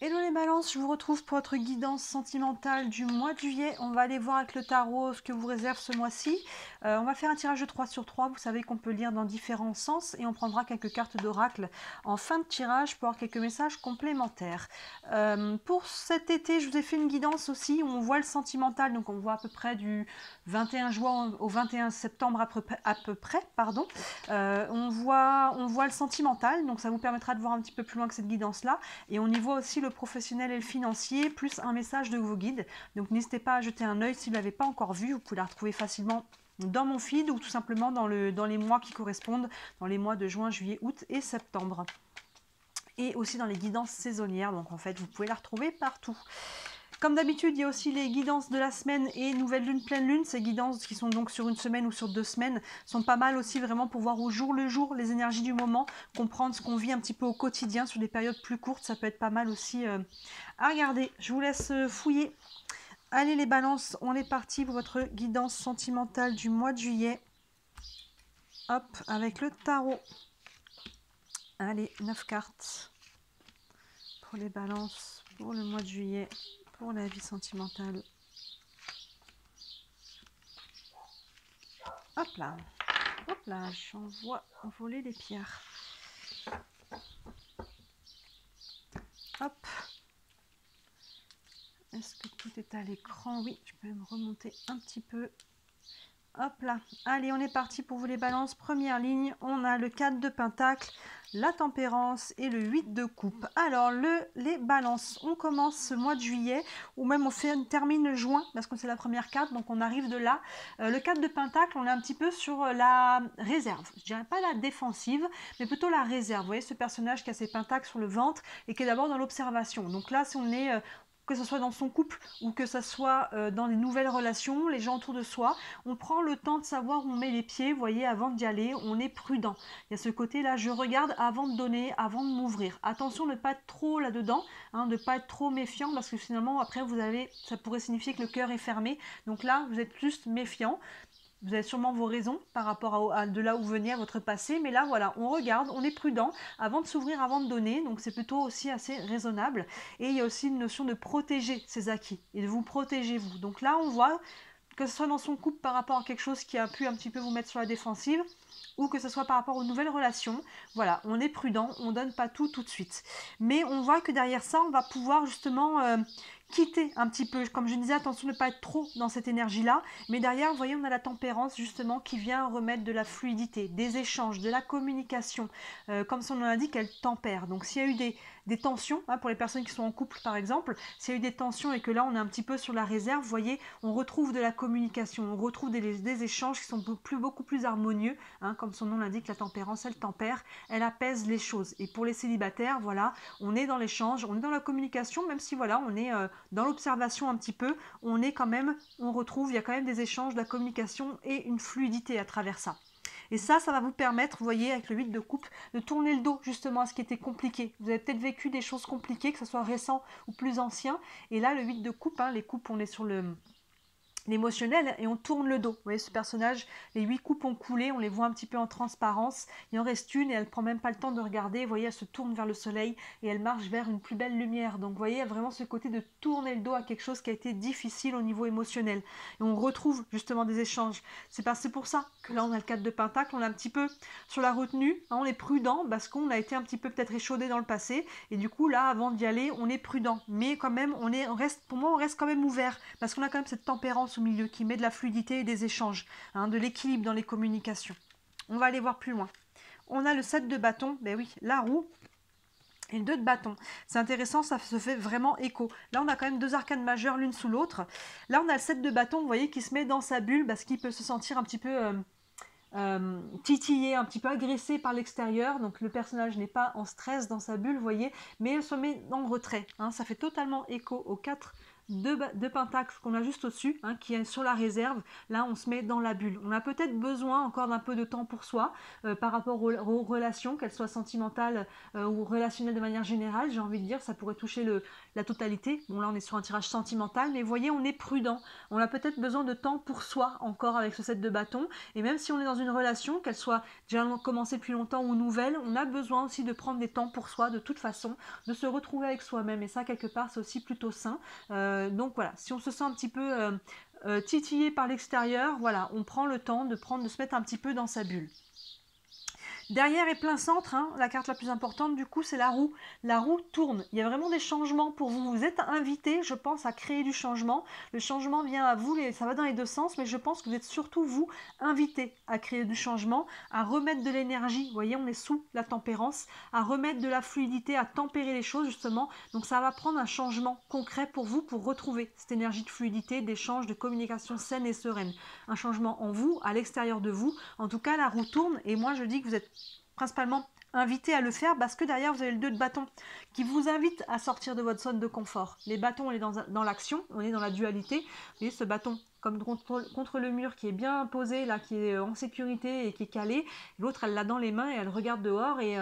Hello les balances, je vous retrouve pour votre guidance sentimentale du mois de juillet. On va aller voir avec le tarot ce que vous réserve ce mois-ci. On va faire un tirage de 3 sur 3. Vous savez qu'on peut lire dans différents sens et on prendra quelques cartes d'oracle en fin de tirage pour avoir quelques messages complémentaires. Pour cet été, je vous ai fait une guidance aussi où on voit le sentimental. Donc on voit à peu près du 21 juin au 21 septembre à peu près. Pardon. On voit le sentimental. Donc ça vous permettra de voir un petit peu plus loin que cette guidance-là. Et on y voit aussi le professionnel et le financier, plus un message de vos guides. Donc n'hésitez pas à jeter un œil si vous ne l'avez pas encore vu. Vous pouvez la retrouver facilement dans mon feed ou tout simplement dans les mois qui correspondent, dans les mois de juin, juillet, août et septembre. Et aussi dans les guidances saisonnières. Donc en fait, vous pouvez la retrouver partout. Comme d'habitude, il y a aussi les guidances de la semaine et nouvelle lune, pleine lune. Ces guidances qui sont donc sur une semaine ou sur 2 semaines sont pas mal aussi vraiment pour voir au jour le jour les énergies du moment, comprendre ce qu'on vit un petit peu au quotidien sur des périodes plus courtes. Ça peut être pas mal aussi à regarder. Je vous laisse fouiller. Allez les balances, on est parti pour votre guidance sentimentale du mois de juillet. Hop, avec le tarot. Allez, 9 cartes pour les balances pour le mois de juillet. Pour la vie sentimentale. Hop là, j'envoie voler les pierres. Hop. Est-ce que tout est à l'écran? Oui, je peux me remonter un petit peu. Hop là. Allez, on est parti pour vous les balances. Première ligne, on a le 4 de pentacle, la tempérance et le 8 de coupe. Alors, les balances, on commence ce mois de juillet, ou même on termine juin, parce que c'est la première carte, donc on arrive de là. Le 4 de pentacle, on est un petit peu sur la réserve. Je dirais pas la défensive, mais plutôt la réserve. Vous voyez ce personnage qui a ses pentacles sur le ventre et qui est d'abord dans l'observation. Donc là, si on est... que ce soit dans son couple ou que ce soit dans les nouvelles relations, les gens autour de soi, on prend le temps de savoir où on met les pieds, vous voyez, avant d'y aller, on est prudent. Il y a ce côté-là, je regarde avant de donner, avant de m'ouvrir. Attention de ne pas être trop là-dedans, de ne pas être trop méfiant, parce que finalement, après, ça pourrait signifier que le cœur est fermé. Donc là, vous êtes juste méfiant. Vous avez sûrement vos raisons par rapport à de là où vous venez, à votre passé, mais là voilà, on regarde, on est prudent avant de s'ouvrir, avant de donner, donc c'est plutôt aussi assez raisonnable. Et il y a aussi une notion de protéger ses acquis et de vous protéger vous. Donc là, on voit que ce soit dans son couple par rapport à quelque chose qui a pu un petit peu vous mettre sur la défensive, ou que ce soit par rapport aux nouvelles relations, voilà, on est prudent, on donne pas tout de suite. Mais on voit que derrière ça, on va pouvoir justement quitter un petit peu, comme je disais, attention de ne pas être trop dans cette énergie-là, mais derrière, vous voyez, on a la tempérance justement qui vient remettre de la fluidité, des échanges, de la communication, comme son nom l'indique, elle tempère. Donc s'il y a eu des tensions, pour les personnes qui sont en couple par exemple, s'il y a eu des tensions et que là on est un petit peu sur la réserve, vous voyez, on retrouve de la communication, on retrouve des échanges qui sont beaucoup plus harmonieux, comme son nom l'indique, la tempérance, elle tempère, elle apaise les choses. Et pour les célibataires, voilà, on est dans l'échange, on est dans la communication, même si voilà, on est dans l'observation un petit peu, on est quand même, on retrouve, il y a quand même des échanges, de la communication et une fluidité à travers ça. Et ça va vous permettre, vous voyez, avec le 8 de coupe, de tourner le dos justement à ce qui était compliqué. Vous avez peut-être vécu des choses compliquées, que ce soit récent ou plus ancien. Et là, le 8 de coupe, les coupes, on est sur l'émotionnel et on tourne le dos. Vous voyez ce personnage, les 8 coupes ont coulé, on les voit un petit peu en transparence, il en reste une et elle prend même pas le temps de regarder, vous voyez, elle se tourne vers le soleil et elle marche vers une plus belle lumière. Donc vous voyez, il y a vraiment ce côté de tourner le dos à quelque chose qui a été difficile au niveau émotionnel. Et on retrouve justement des échanges. C'est pour ça que là on a le 4 de pentacle, on est un petit peu sur la retenue, on est prudent parce qu'on a été un petit peu peut-être échaudé dans le passé et du coup là avant d'y aller on est prudent. Mais quand même pour moi on reste quand même ouvert parce qu'on a quand même cette tempérance au milieu qui met de la fluidité et des échanges, de l'équilibre dans les communications. On va aller voir plus loin. On a le 7 de bâton, ben oui, la roue et le 2 de bâton. C'est intéressant, ça se fait vraiment écho. Là, on a quand même 2 arcanes majeures l'une sous l'autre. Là, on a le 7 de bâton, vous voyez, qui se met dans sa bulle parce qu'il peut se sentir un petit peu titillé, un petit peu agressé par l'extérieur. Donc, le personnage n'est pas en stress dans sa bulle, vous voyez, mais elle se met en retrait. Ça fait totalement écho au 4 de pentacles qu'on a juste au-dessus, hein, qui est sur la réserve. Là, on se met dans la bulle. On a peut-être besoin encore d'un peu de temps pour soi par rapport aux relations, qu'elles soient sentimentales ou relationnelles de manière générale. J'ai envie de dire, ça pourrait toucher la totalité. Bon, là, on est sur un tirage sentimental, mais vous voyez, on est prudent. On a peut-être besoin de temps pour soi encore avec ce set de bâtons. Et même si on est dans une relation, qu'elle soit déjà commencée depuis longtemps ou nouvelle, on a besoin aussi de prendre des temps pour soi de toute façon, de se retrouver avec soi-même. Et ça, quelque part, c'est aussi plutôt sain. Donc voilà, si on se sent un petit peu titillé par l'extérieur, voilà, on prend le temps de se mettre un petit peu dans sa bulle. Derrière et plein centre, hein, la carte la plus importante du coup c'est la roue. La roue tourne, il y a vraiment des changements pour vous. Vous êtes invité, je pense, à créer du changement. Le changement vient à vous, ça va dans les deux sens, mais je pense que vous êtes surtout vous invité à créer du changement, à remettre de l'énergie. Vous voyez, on est sous la tempérance, à remettre de la fluidité, à tempérer les choses justement. Donc ça va prendre un changement concret pour vous, pour retrouver cette énergie de fluidité, d'échange, de communication saine et sereine. Un changement en vous, à l'extérieur de vous. En tout cas, la roue tourne et moi je dis que vous êtes principalement invité à le faire parce que derrière vous avez le 2 de bâton qui vous invite à sortir de votre zone de confort. Les bâtons, on est dans l'action, on est dans la dualité. Vous voyez ce bâton comme contre le mur qui est bien posé, là, qui est en sécurité et qui est calé. L'autre, elle l'a dans les mains et elle regarde dehors et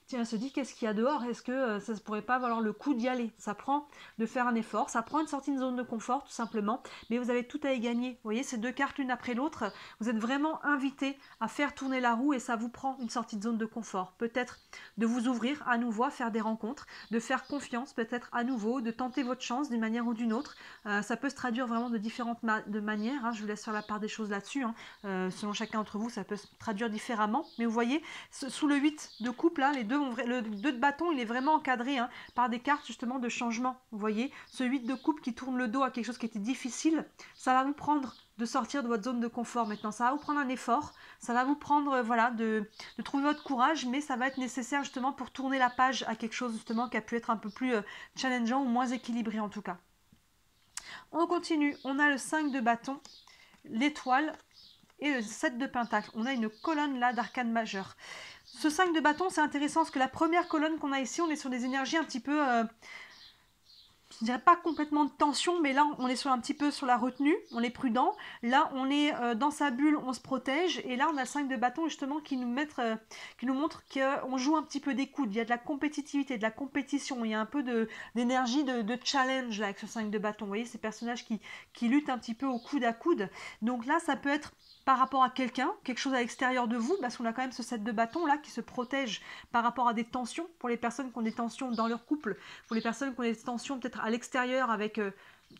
tiens, elle se dit qu'est-ce qu'il y a dehors, est-ce que ça ne pourrait pas valoir le coup d'y aller. Ça prend de faire un effort, ça prend une sortie de zone de confort tout simplement, mais vous avez tout à y gagner. Vous voyez ces deux cartes l'une après l'autre, vous êtes vraiment invité à faire tourner la roue et ça vous prend une sortie de zone de confort. Peut-être de vous ouvrir à nouveau, à faire des rencontres, de faire confiance peut-être à nouveau, de tenter votre chance d'une manière ou d'une autre. Ça peut se traduire vraiment de différentes manières, hein. Je vous laisse faire la part des choses là-dessus, hein. Selon chacun d'entre vous, ça peut se traduire différemment, mais vous voyez, sous le 8 de coupe, là, le 2 de bâton, il est vraiment encadré, hein, par des cartes justement de changement. Vous voyez, ce 8 de coupe qui tourne le dos à quelque chose qui était difficile, ça va vous prendre de sortir de votre zone de confort maintenant. Ça va vous prendre un effort, ça va vous prendre voilà, de trouver votre courage, mais ça va être nécessaire justement pour tourner la page à quelque chose justement qui a pu être un peu plus challengeant ou moins équilibré en tout cas. On continue, on a le 5 de bâton, l'étoile et le 7 de pentacle. On a une colonne là d'arcane majeure. Ce 5 de bâton, c'est intéressant parce que la première colonne qu'on a ici, on est sur des énergies un petit peu, je dirais pas complètement de tension, mais là, on est sur un petit peu sur la retenue, on est prudent. Là, on est dans sa bulle, on se protège. Et là, on a le 5 de bâton justement qui nous montre qu'on joue un petit peu des coudes. Il y a de la compétitivité, de la compétition. Il y a un peu d'énergie de challenge là, avec ce 5 de bâton. Vous voyez, ces personnages qui luttent un petit peu au coude à coude. Donc là, ça peut être par rapport à quelqu'un, quelque chose à l'extérieur de vous, parce qu'on a quand même ce 7 de bâton là qui se protège par rapport à des tensions, pour les personnes qui ont des tensions dans leur couple, pour les personnes qui ont des tensions peut-être à l'extérieur avec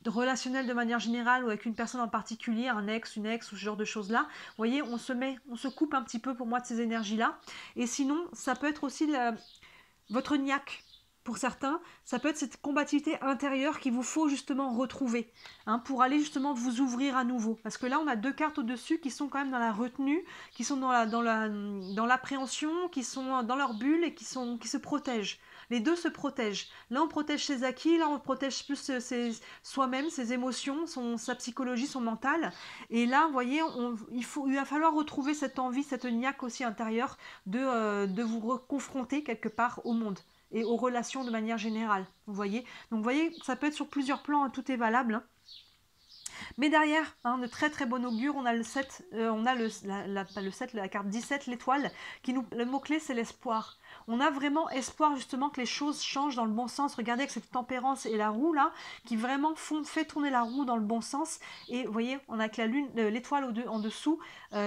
relationnel de manière générale ou avec une personne en particulier, un ex, une ex ou ce genre de choses là. Vous voyez, on se coupe un petit peu pour moi de ces énergies là. Et sinon, ça peut être aussi votre niaque. Pour certains, ça peut être cette combativité intérieure qu'il vous faut justement retrouver, hein, pour aller justement vous ouvrir à nouveau. Parce que là, on a deux cartes au-dessus qui sont quand même dans la retenue, qui sont dans l'appréhension, qui sont dans leur bulle et qui se protègent. Les deux se protègent. Là, on protège ses acquis, là, on protège plus soi-même, ses émotions, sa psychologie, son mental. Et là, vous voyez, il va falloir retrouver cette envie, cette niaque aussi intérieure de vous confronter quelque part au monde et aux relations de manière générale, vous voyez. Donc vous voyez, ça peut être sur plusieurs plans, hein, tout est valable, hein. Mais derrière, hein, de très très bon augure, on a le 7, on a la carte 17, l'étoile, le mot-clé c'est l'espoir. On a vraiment espoir justement que les choses changent dans le bon sens. Regardez avec cette tempérance et la roue là, qui vraiment fait tourner la roue dans le bon sens. Et vous voyez, on a que la lune, l'étoile en dessous.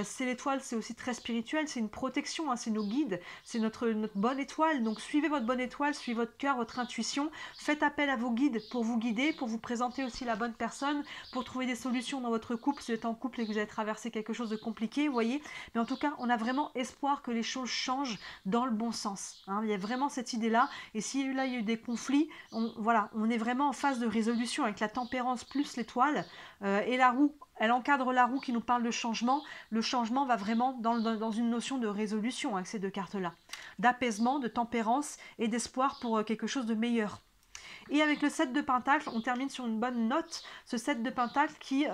C'est l'étoile, c'est aussi très spirituel, c'est une protection, hein, c'est nos guides, c'est notre bonne étoile. Donc suivez votre bonne étoile, suivez votre cœur, votre intuition. Faites appel à vos guides pour vous guider, pour vous présenter aussi la bonne personne, pour trouver des solutions dans votre couple, si vous êtes en couple et que vous avez traversé quelque chose de compliqué, vous voyez. Mais en tout cas, on a vraiment espoir que les choses changent dans le bon sens. Hein, il y a vraiment cette idée-là. Et si là, il y a eu des conflits, on est vraiment en phase de résolution avec la tempérance plus l'étoile. Et la roue, elle encadre la roue qui nous parle de changement. Le changement va vraiment dans une notion de résolution avec ces deux cartes-là. D'apaisement, de tempérance et d'espoir pour quelque chose de meilleur. Et avec le 7 de pentacle, on termine sur une bonne note. Ce 7 de pentacle qui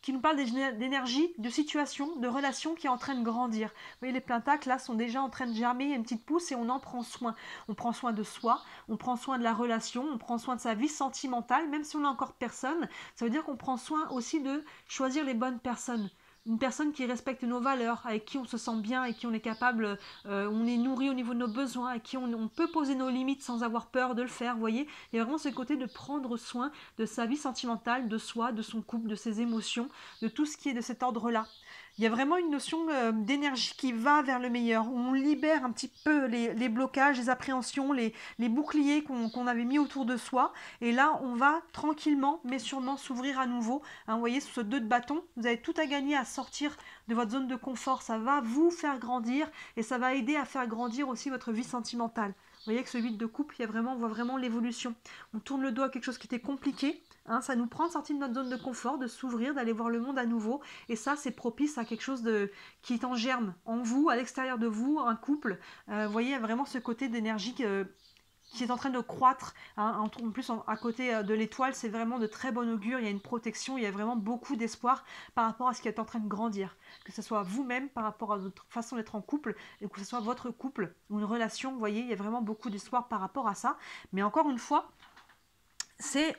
qui nous parle d'énergie, de situation, de relation qui est en train de grandir. Vous voyez, les pentacles là sont déjà en train de germer, il y a une petite pousse et on en prend soin. On prend soin de soi, on prend soin de la relation, on prend soin de sa vie sentimentale, même si on n'a encore personne. Ça veut dire qu'on prend soin aussi de choisir les bonnes personnes. Une personne qui respecte nos valeurs, avec qui on se sent bien, avec qui on est capable, on est nourri au niveau de nos besoins, avec qui on peut poser nos limites sans avoir peur de le faire, vous voyez. Il y a vraiment ce côté de prendre soin de sa vie sentimentale, de soi, de son couple, de ses émotions, de tout ce qui est de cet ordre-là. Il y a vraiment une notion d'énergie qui va vers le meilleur. On libère un petit peu les blocages, les appréhensions, les boucliers qu'on avait mis autour de soi. Et là, on va tranquillement, mais sûrement s'ouvrir à nouveau. Hein, vous voyez, sous ce 2 de bâton, vous avez tout à gagner à sortir de votre zone de confort. Ça va vous faire grandir et ça va aider à faire grandir aussi votre vie sentimentale. Vous voyez que ce 8 de coupe, on voit vraiment l'évolution. On tourne le dos à quelque chose qui était compliqué. Hein, ça nous prend de sortir de notre zone de confort, de s'ouvrir, d'aller voir le monde à nouveau. Et ça, c'est propice à quelque chose qui est en germe, en vous, à l'extérieur de vous, un couple. Vous voyez, il y a vraiment ce côté d'énergie qui est en train de croître. Hein. En plus, à côté de l'étoile, c'est vraiment de très bon augure. Il y a une protection, il y a vraiment beaucoup d'espoir par rapport à ce qui est en train de grandir. Que ce soit vous-même par rapport à votre façon d'être en couple, et que ce soit votre couple ou une relation, vous voyez, il y a vraiment beaucoup d'espoir par rapport à ça. Mais encore une fois,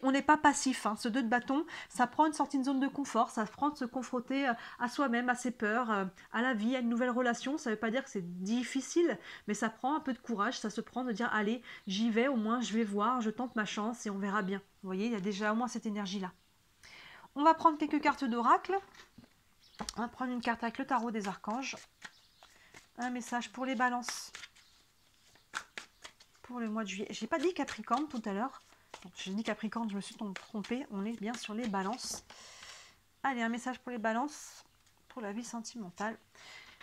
on n'est pas passif, hein. Ce 2 de bâton, ça prend une sortie de zone de confort, ça prend de se confronter à soi-même, à ses peurs, à la vie, à une nouvelle relation. Ça ne veut pas dire que c'est difficile, mais ça prend un peu de courage, ça se prend de dire allez, j'y vais, au moins je vais voir, je tente ma chance et on verra bien. Vous voyez, il y a déjà au moins cette énergie-là. On va prendre quelques cartes d'oracle. On va prendre une carte avec le tarot des archanges. Un message pour les balances. Pour le mois de juillet. J'ai pas dit Capricorne tout à l'heure. J'ai dit Capricorne, je me suis trompée. On est bien sur les balances. Allez, un message pour les balances, pour la vie sentimentale.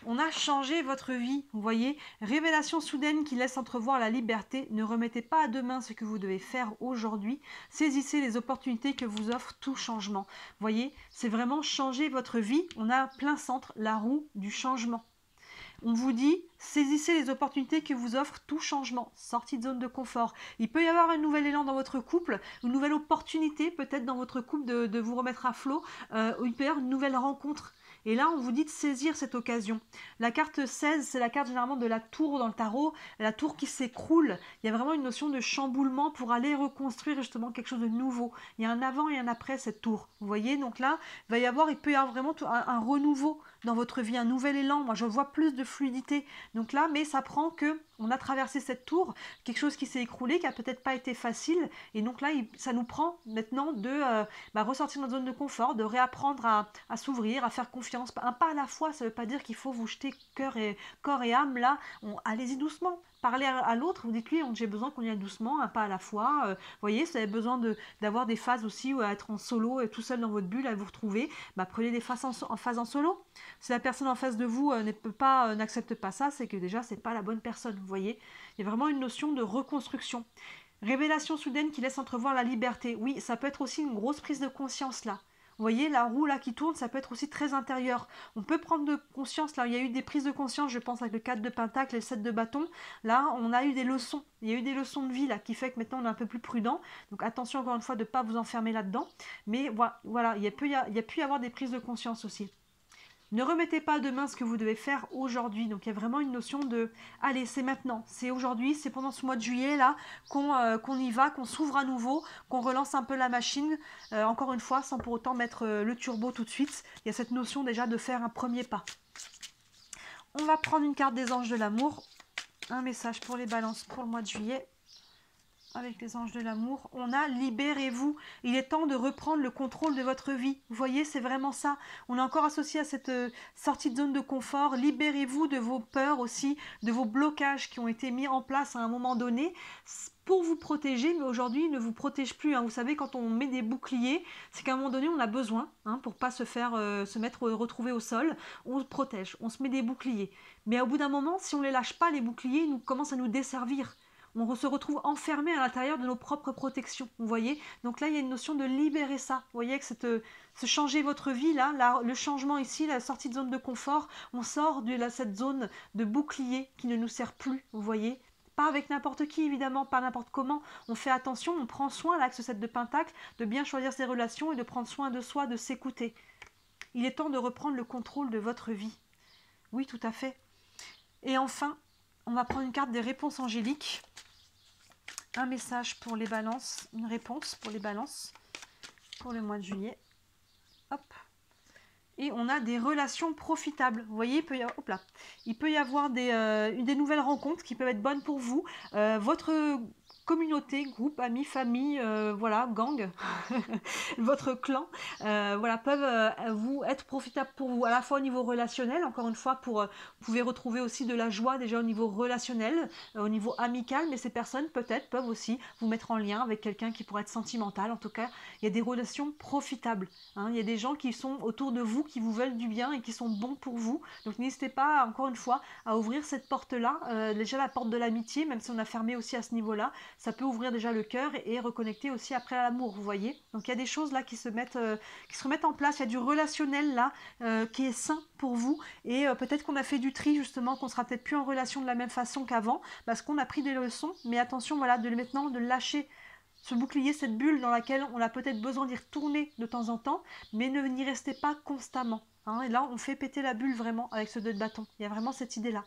On a changé votre vie, vous voyez. Révélation soudaine qui laisse entrevoir la liberté. Ne remettez pas à demain ce que vous devez faire aujourd'hui. Saisissez les opportunités que vous offre tout changement. Vous voyez, c'est vraiment changer votre vie. On a plein centre, la roue du changement. On vous dit, saisissez les opportunités que vous offre tout changement, sortie de zone de confort. Il peut y avoir un nouvel élan dans votre couple, une nouvelle opportunité peut-être dans votre couple de vous remettre à flot, ou il peut y avoir une nouvelle rencontre. Et là, on vous dit de saisir cette occasion. La carte 16, c'est la carte généralement de la tour dans le tarot, la tour qui s'écroule. Il y a vraiment une notion de chamboulement pour aller reconstruire justement quelque chose de nouveau. Il y a un avant et un après cette tour. Vous voyez, donc là, il peut y avoir vraiment un renouveau dans votre vie, un nouvel élan. Moi, je vois plus de fluidité. Donc là, mais ça prend que on a traversé cette tour, quelque chose qui s'est écroulé, qui a peut-être pas été facile. Et donc là, ça nous prend maintenant de ressortir de notre zone de confort, de réapprendre à s'ouvrir, à faire confiance. Un pas à la fois, ça ne veut pas dire qu'il faut vous jeter corps et âme. Là, allez-y doucement. Parlez à l'autre, vous dites-lui, j'ai besoin qu'on y aille doucement, un pas à la fois. Vous voyez, si vous avez besoin d'avoir des phases aussi, ou à être en solo, tout seul dans votre bulle, à vous retrouver, prenez des phases en phase en solo. Si la personne en face de vous n'accepte pas ça, c'est que déjà, c'est pas la bonne personne, vous voyez. Il y a vraiment une notion de reconstruction. Révélation soudaine qui laisse entrevoir la liberté. Oui, ça peut être aussi une grosse prise de conscience là. Vous voyez, la roue là qui tourne, ça peut être aussi très intérieur. On peut prendre de conscience, là, il y a eu des prises de conscience, je pense, avec le 4 de pentacle et le 7 de bâton. Là, on a eu des leçons. Il y a eu des leçons de vie là qui fait que maintenant on est un peu plus prudent. Donc attention encore une fois de ne pas vous enfermer là-dedans. Mais voilà, il y a pu y avoir des prises de conscience aussi. Ne remettez pas à demain ce que vous devez faire aujourd'hui. Donc il y a vraiment une notion de allez, c'est maintenant, c'est aujourd'hui, c'est pendant ce mois de juillet là qu'on y va, qu'on s'ouvre à nouveau, qu'on relance un peu la machine, encore une fois, sans pour autant mettre le turbo tout de suite. Il y a cette notion déjà de faire un premier pas. On va prendre une carte des anges de l'amour, un message pour les balances pour le mois de juillet. Avec les anges de l'amour, on a libérez-vous. Il est temps de reprendre le contrôle de votre vie. Vous voyez, c'est vraiment ça. On est encore associé à cette sortie de zone de confort. Libérez-vous de vos peurs aussi, de vos blocages qui ont été mis en place à un moment donné pour vous protéger, mais aujourd'hui, ils ne vous protègent plus. Hein. Vous savez, quand on met des boucliers, c'est qu'à un moment donné, on a besoin, pour ne pas retrouver au sol. On se protège, on se met des boucliers. Mais au bout d'un moment, si on ne les lâche pas, les boucliers, ils commencent à nous desservir. On se retrouve enfermé à l'intérieur de nos propres protections, vous voyez. Donc là, il y a une notion de libérer ça. Vous voyez que ce changer votre vie, là, le changement ici, la sortie de zone de confort, on sort de cette zone de bouclier qui ne nous sert plus, vous voyez. Pas avec n'importe qui, évidemment, pas n'importe comment. On fait attention, on prend soin, là, avec ce 7 de pentacle, de bien choisir ses relations et de prendre soin de soi, de s'écouter. Il est temps de reprendre le contrôle de votre vie. Oui, tout à fait. Et enfin, on va prendre une carte des réponses angéliques. Un message pour les balances, une réponse pour les balances pour le mois de juillet. Hop. Et on a des relations profitables. Vous voyez, il peut y avoir des nouvelles rencontres qui peuvent être bonnes pour vous. Votre communauté, groupe, amis, famille, voilà, gang, votre clan, voilà, peuvent vous être profitables pour vous, à la fois au niveau relationnel, encore une fois, vous pouvez retrouver aussi de la joie déjà au niveau relationnel, au niveau amical, mais ces personnes peut-être peuvent aussi vous mettre en lien avec quelqu'un qui pourrait être sentimental. En tout cas, il y a des relations profitables, hein. Il y a des gens qui sont autour de vous, qui vous veulent du bien et qui sont bons pour vous. Donc n'hésitez pas, encore une fois, à ouvrir cette porte-là, déjà la porte de l'amitié, même si on a fermé aussi à ce niveau-là. Ça peut ouvrir déjà le cœur et reconnecter aussi après à l'amour, vous voyez. Donc il y a des choses là qui se remettent en place. Il y a du relationnel là qui est sain pour vous. Et peut-être qu'on a fait du tri justement, qu'on sera peut-être plus en relation de la même façon qu'avant, parce qu'on a pris des leçons. Mais attention, voilà, maintenant de lâcher ce bouclier, cette bulle dans laquelle on a peut-être besoin d'y retourner de temps en temps, mais ne n'y restez pas constamment, hein. Et là, on fait péter la bulle vraiment avec ce 2 de bâton. Il y a vraiment cette idée-là.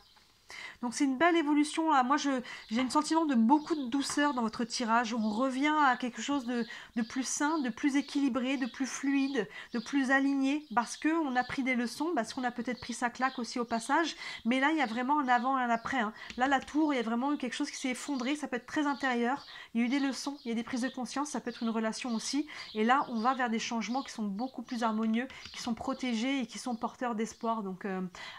Donc c'est une belle évolution là. Moi j'ai un sentiment de beaucoup de douceur dans votre tirage. On revient à quelque chose de plus sain, de plus équilibré, de plus fluide, de plus aligné, parce qu'on a pris des leçons, parce qu'on a peut-être pris sa claque aussi au passage, mais là il y a vraiment un avant et un après, hein. Là la tour, il y a vraiment eu quelque chose qui s'est effondré, ça peut être très intérieur, il y a eu des leçons, il y a des prises de conscience, ça peut être une relation aussi, et là on va vers des changements qui sont beaucoup plus harmonieux, qui sont protégés et qui sont porteurs d'espoir. Donc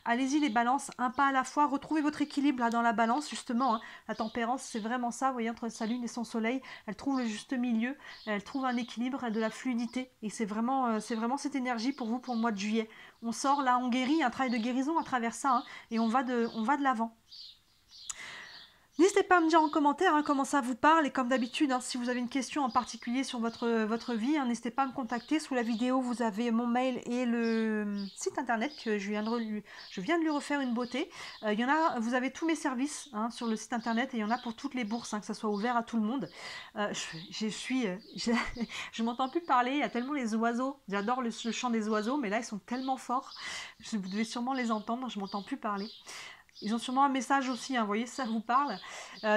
allez-y les balances, un pas à la fois, retrouvez votre équilibre là dans la balance justement, hein. La tempérance, c'est vraiment ça, vous voyez, entre sa lune et son soleil, elle trouve le juste milieu, elle trouve un équilibre, de la fluidité, et c'est vraiment cette énergie pour vous pour le mois de juillet. On sort là, on guérit, un travail de guérison à travers ça, hein, et on va de l'avant. N'hésitez pas à me dire en commentaire, hein, comment ça vous parle, et comme d'habitude, hein, si vous avez une question en particulier sur votre vie, hein, n'hésitez pas à me contacter. Sous la vidéo, vous avez mon mail et le site internet que je viens de lui refaire une beauté. Il y en a, vous avez tous mes services, hein, sur le site internet, et il y en a pour toutes les bourses, hein, que ça soit ouvert à tout le monde. Je m'entends plus parler, il y a tellement les oiseaux, j'adore le chant des oiseaux, mais là ils sont tellement forts, vous devez sûrement les entendre, je m'entends plus parler. Ils ont sûrement un message aussi, hein, vous voyez, ça vous parle.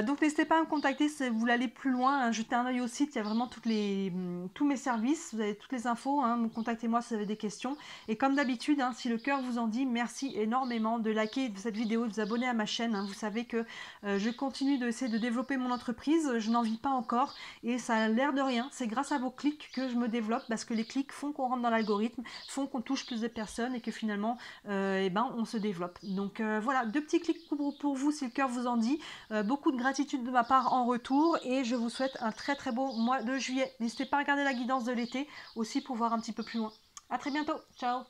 Donc n'hésitez pas à me contacter si vous voulez aller plus loin, hein, jetez un œil au site, il y a vraiment tous mes services, vous avez toutes les infos, hein, contactez-moi si vous avez des questions. Et comme d'habitude, hein, si le cœur vous en dit, merci énormément de liker cette vidéo, de vous abonner à ma chaîne, hein. Vous savez que je continue d'essayer de développer mon entreprise, je n'en vis pas encore, et ça a l'air de rien, c'est grâce à vos clics que je me développe, parce que les clics font qu'on rentre dans l'algorithme, font qu'on touche plus de personnes, et que finalement, on se développe. Donc voilà, 2 petits clics pour vous si le cœur vous en dit. Beaucoup de gratitude de ma part en retour, et je vous souhaite un très très beau mois de juillet. N'hésitez pas à regarder la guidance de l'été aussi pour voir un petit peu plus loin. À très bientôt, ciao.